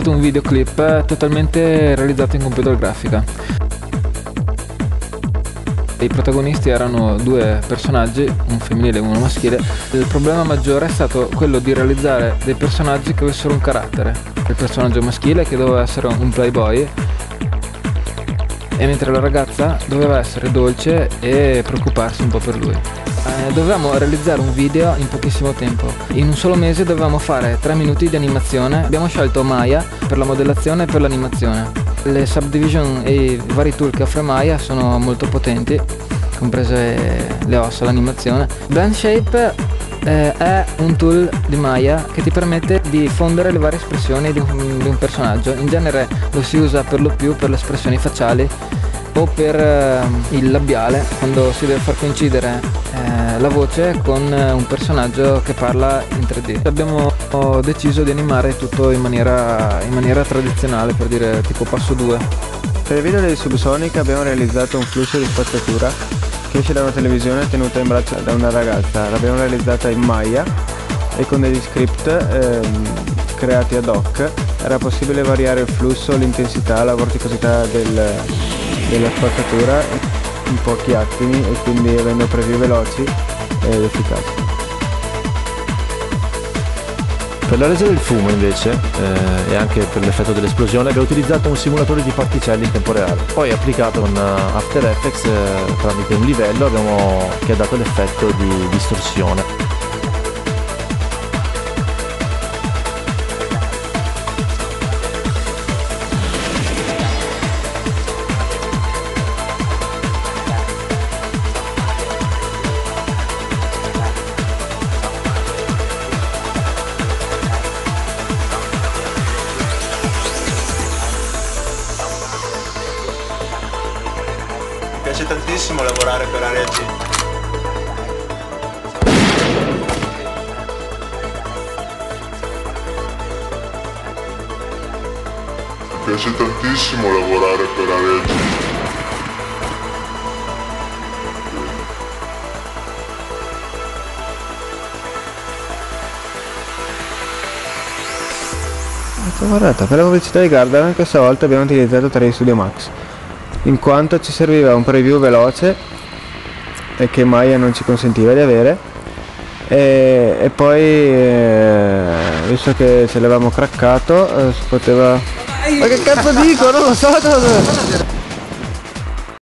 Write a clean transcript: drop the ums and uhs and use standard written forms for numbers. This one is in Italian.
stato un videoclip totalmente realizzato in computer grafica. I protagonisti erano due personaggi, un femminile e uno maschile. Il problema maggiore è stato quello di realizzare dei personaggi che avessero un carattere. Il personaggio maschile che doveva essere un playboy, e mentre la ragazza doveva essere dolce e preoccuparsi un po' per lui. Dovevamo realizzare un video in pochissimo tempo. In un solo mese dovevamo fare 3 minuti di animazione. Abbiamo scelto Maya per la modellazione e per l'animazione. Le subdivision e i vari tool che offre Maya sono molto potenti, comprese le ossa, l'animazione. Blend Shape è un tool di Maya che ti permette di fondere le varie espressioni di un personaggio. In genere lo si usa per lo più per le espressioni facciali o per il labiale, quando si deve far coincidere la voce con un personaggio che parla in 3D. Abbiamo deciso di animare tutto in maniera tradizionale, per dire tipo passo 2. Per il video del Subsonic abbiamo realizzato un flusso di spazzatura che esce da una televisione tenuta in braccio da una ragazza. L'abbiamo realizzata in Maya e con degli script creati ad hoc era possibile variare il flusso, l'intensità, la vorticosità della spazzatura in pochi attimi, e quindi avendo preview veloci ed efficaci. Per la resa del fumo invece e anche per l'effetto dell'esplosione abbiamo utilizzato un simulatore di particelle in tempo reale, poi applicato con After Effects tramite un livello che ha dato l'effetto di distorsione. Mi piace tantissimo lavorare per Area G. Mi piace tantissimo lavorare per Area G. Guardate, per la pubblicità di Gardaland questa volta abbiamo utilizzato 3D Studio Max, in quanto ci serviva un preview veloce e che Maya non ci consentiva di avere, e poi visto che ce l'avevamo craccato si poteva... Ma che cazzo dico? Non lo so!